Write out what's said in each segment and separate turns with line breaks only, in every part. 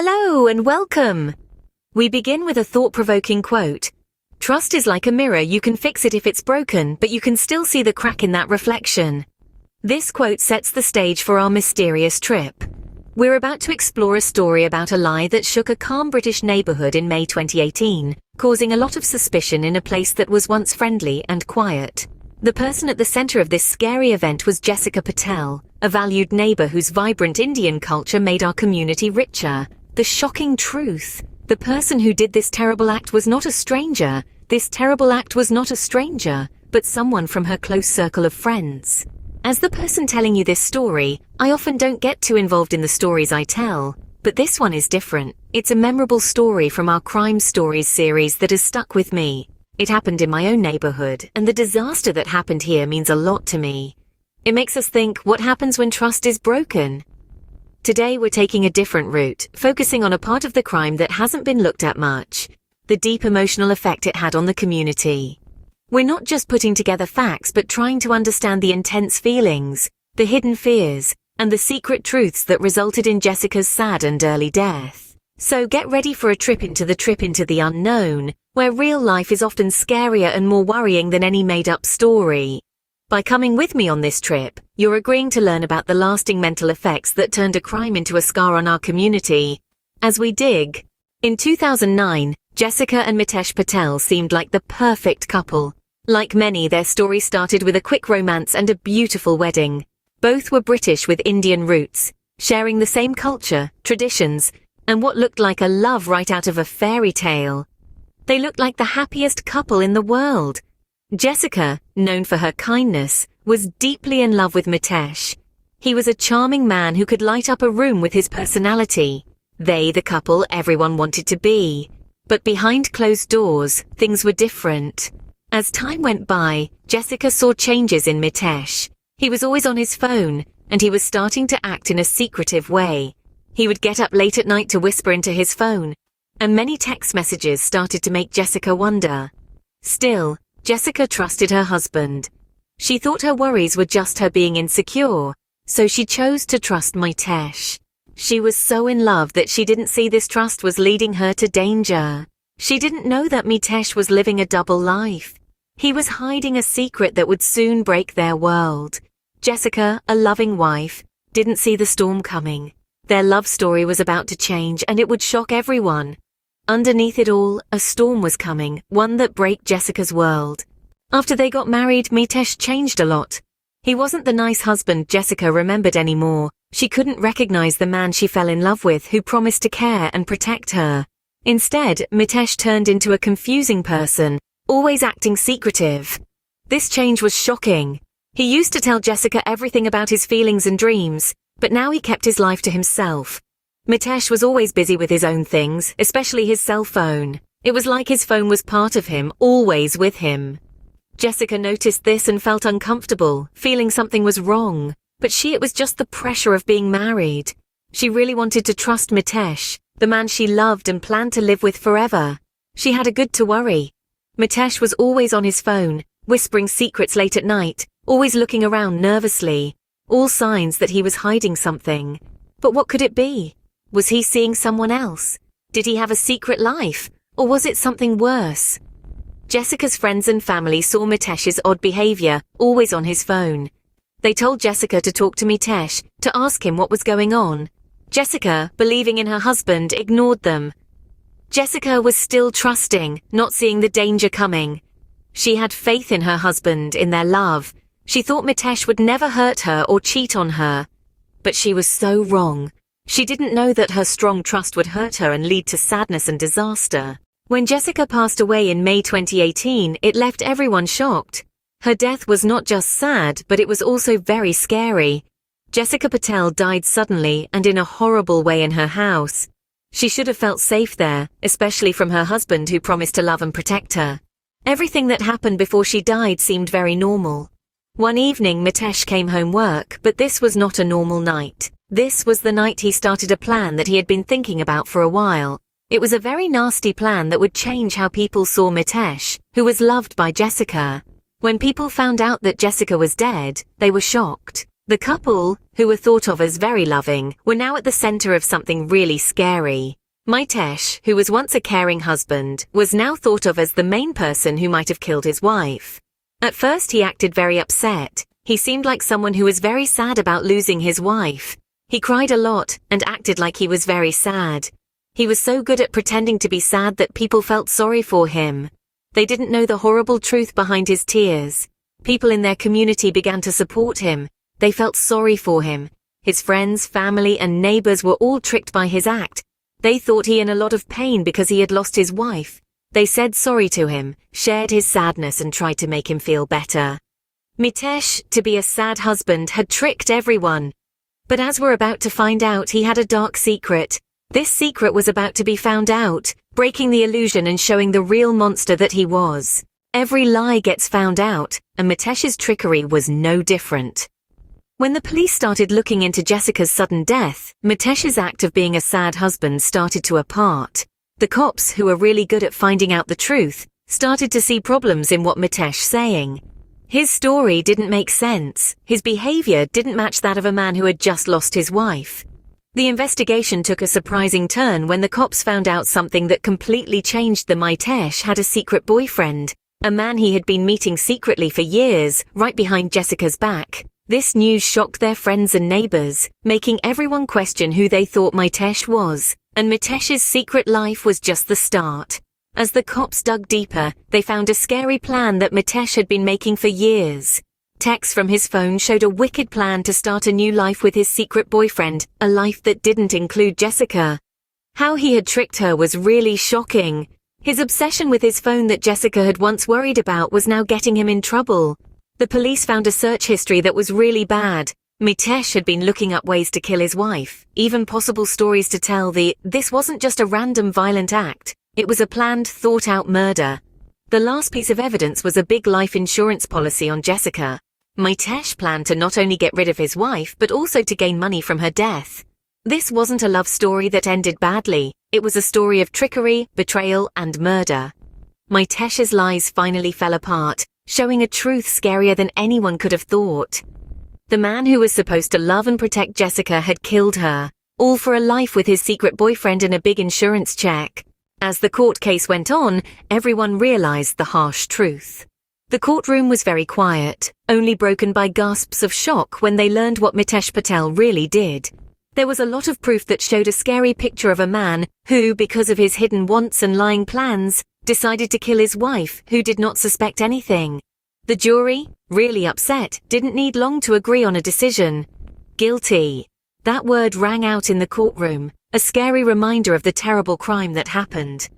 Hello and welcome! We begin with a thought-provoking quote. Trust is like a mirror, you can fix it if it's broken, but you can still see the crack in that reflection. This quote sets the stage for our mysterious trip. We're about to explore a story about a lie that shook a calm British neighborhood in May 2018, causing a lot of suspicion in a place that was once friendly and quiet. The person at the center of this scary event was Jessica Patel, a valued neighbor whose vibrant Indian culture made our community richer. The shocking truth. The person who did this terrible act was not a stranger. This terrible act was not a stranger, but someone from her close circle of friends. As the person telling you this story, I often don't get too involved in the stories I tell, but this one is different. It's a memorable story from our Crime Stories series that has stuck with me. It happened in my own neighborhood, and the disaster that happened here means a lot to me. It makes us think, what happens when trust is broken? Today we're taking a different route, focusing on a part of the crime that hasn't been looked at much, the deep emotional effect it had on the community. We're not just putting together facts but trying to understand the intense feelings, the hidden fears, and the secret truths that resulted in Jessica's sad and early death. So get ready for a trip into the unknown, where real life is often scarier and more worrying than any made-up story. By coming with me on this trip, you're agreeing to learn about the lasting mental effects that turned a crime into a scar on our community. As we dig, in 2009, Jessica and Mitesh Patel seemed like the perfect couple. Like many, their story started with a quick romance and a beautiful wedding. Both were British with Indian roots, sharing the same culture, traditions, and what looked like a love right out of a fairy tale. They looked like the happiest couple in the world. Jessica, known for her kindness, was deeply in love with Mitesh. He was a charming man who could light up a room with his personality. They, the couple everyone wanted to be. But behind closed doors, things were different. As time went by, Jessica saw changes in Mitesh. He was always on his phone, and he was starting to act in a secretive way. He would get up late at night to whisper into his phone, and many text messages started to make Jessica wonder. Still, Jessica trusted her husband. She thought her worries were just her being insecure, so she chose to trust Mitesh. She was so in love that she didn't see this trust was leading her to danger. She didn't know that Mitesh was living a double life. He was hiding a secret that would soon break their world. Jessica, a loving wife, didn't see the storm coming. Their love story was about to change, and it would shock everyone. Underneath it all, a storm was coming, one that broke Jessica's world. After they got married, Mitesh changed a lot. He wasn't the nice husband Jessica remembered anymore. She couldn't recognize the man she fell in love with who promised to care and protect her. Instead, Mitesh turned into a confusing person, always acting secretive. This change was shocking. He used to tell Jessica everything about his feelings and dreams, but now he kept his life to himself. Mitesh was always busy with his own things, especially his cell phone. It was like his phone was part of him, always with him. Jessica noticed this and felt uncomfortable, feeling something was wrong. But it was just the pressure of being married. She really wanted to trust Mitesh, the man she loved and planned to live with forever. She had a good to worry. Mitesh was always on his phone, whispering secrets late at night, always looking around nervously. All signs that he was hiding something. But what could it be? Was he seeing someone else? Did he have a secret life? Or was it something worse? Jessica's friends and family saw Mitesh's odd behavior, always on his phone. They told Jessica to talk to Mitesh, to ask him what was going on. Jessica, believing in her husband, ignored them. Jessica was still trusting, not seeing the danger coming. She had faith in her husband, in their love. She thought Mitesh would never hurt her or cheat on her. But she was so wrong. She didn't know that her strong trust would hurt her and lead to sadness and disaster. When Jessica passed away in May 2018, it left everyone shocked. Her death was not just sad, but it was also very scary. Jessica Patel died suddenly and in a horrible way in her house. She should have felt safe there, especially from her husband who promised to love and protect her. Everything that happened before she died seemed very normal. One evening Mitesh came home work, but this was not a normal night. This was the night he started a plan that he had been thinking about for a while. It was a very nasty plan that would change how people saw Mitesh, who was loved by Jessica. When people found out that Jessica was dead, they were shocked. The couple, who were thought of as very loving, were now at the center of something really scary. Mitesh, who was once a caring husband, was now thought of as the main person who might have killed his wife. At first he acted very upset. He seemed like someone who was very sad about losing his wife. He cried a lot and acted like he was very sad. He was so good at pretending to be sad that people felt sorry for him. They didn't know the horrible truth behind his tears. People in their community began to support him. They felt sorry for him. His friends, family, and neighbors were all tricked by his act. They thought he in a lot of pain because he had lost his wife. They said sorry to him, shared his sadness, and tried to make him feel better. Mitesh, to be a sad husband, had tricked everyone. But as we're about to find out, he had a dark secret. This secret was about to be found out, breaking the illusion and showing the real monster that he was. Every lie gets found out, and Mitesh's trickery was no different. When the police started looking into Jessica's sudden death, Mitesh's act of being a sad husband started to apart. The cops, who were really good at finding out the truth, started to see problems in what Mitesh's saying. His story didn't make sense. His behavior didn't match that of a man who had just lost his wife. The investigation took a surprising turn when the cops found out something that completely changed them. Mitesh had a secret boyfriend, a man he had been meeting secretly for years, right behind Jessica's back. This news shocked their friends and neighbors, making everyone question who they thought Mitesh was, and Mitesh's secret life was just the start. As the cops dug deeper, they found a scary plan that Mitesh had been making for years. Texts from his phone showed a wicked plan to start a new life with his secret boyfriend, a life that didn't include Jessica. How he had tricked her was really shocking. His obsession with his phone that Jessica had once worried about was now getting him in trouble. The police found a search history that was really bad. Mitesh had been looking up ways to kill his wife, even possible stories to tell. This wasn't just a random violent act. It was a planned, thought-out murder. The last piece of evidence was a big life insurance policy on Jessica. Mitesh planned to not only get rid of his wife, but also to gain money from her death. This wasn't a love story that ended badly. It was a story of trickery, betrayal, and murder. Mitesh's lies finally fell apart, showing a truth scarier than anyone could have thought. The man who was supposed to love and protect Jessica had killed her, all for a life with his secret boyfriend and a big insurance check. As the court case went on, everyone realized the harsh truth. The courtroom was very quiet, only broken by gasps of shock when they learned what Mitesh Patel really did. There was a lot of proof that showed a scary picture of a man who, because of his hidden wants and lying plans, decided to kill his wife, who did not suspect anything. The jury, really upset, didn't need long to agree on a decision. Guilty. That word rang out in the courtroom, a scary reminder of the terrible crime that happened.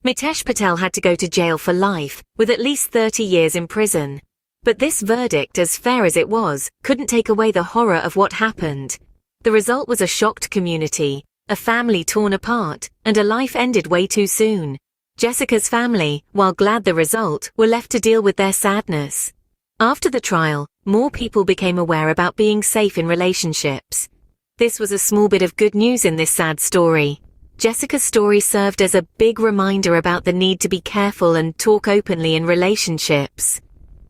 Mitesh Patel had to go to jail for life, with at least 30 years in prison. But this verdict, as fair as it was, couldn't take away the horror of what happened. The result was a shocked community, a family torn apart, and a life ended way too soon. Jessica's family, while glad the result, were left to deal with their sadness. After the trial, more people became aware about being safe in relationships. This was a small bit of good news in this sad story. Jessica's story served as a big reminder about the need to be careful and talk openly in relationships.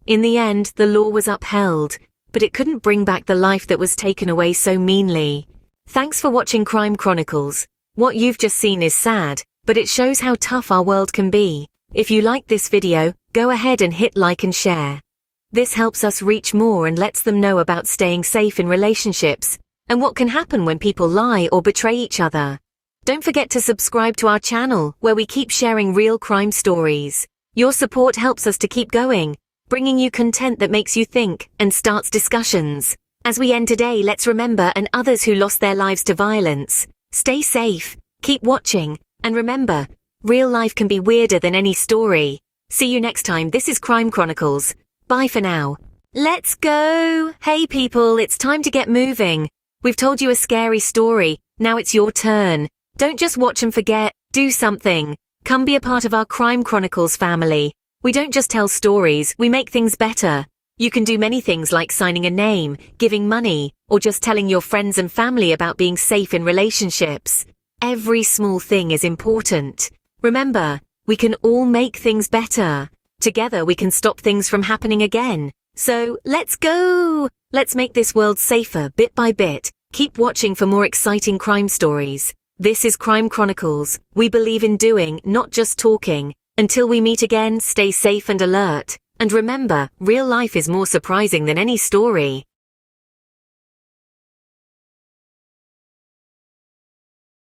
In the end, the law was upheld, but it couldn't bring back the life that was taken away so meanly. Thanks for watching Crime Chronicles. What you've just seen is sad, but it shows how tough our world can be. If you liked this video, go ahead and hit like and share. This helps us reach more and lets them know about staying safe in relationships and what can happen when people lie or betray each other. Don't forget to subscribe to our channel, where we keep sharing real crime stories. Your support helps us to keep going, bringing you content that makes you think and starts discussions. As we end today, let's remember and others who lost their lives to violence. Stay safe, keep watching, and remember, real life can be weirder than any story. See you next time. This is Crime Chronicles. Bye for now. Let's go! Hey people, it's time to get moving. We've told you a scary story. Now it's your turn. Don't just watch and forget, do something. Come be a part of our Crime Chronicles family. We don't just tell stories, we make things better. You can do many things like signing a name, giving money, or just telling your friends and family about being safe in relationships. Every small thing is important. Remember, we can all make things better. Together we can stop things from happening again. So, let's go! Let's make this world safer bit by bit. Keep watching for more exciting crime stories. This is Crime Chronicles. We believe in doing, not just talking. Until we meet again, stay safe and alert. And remember, real life is more surprising than any story.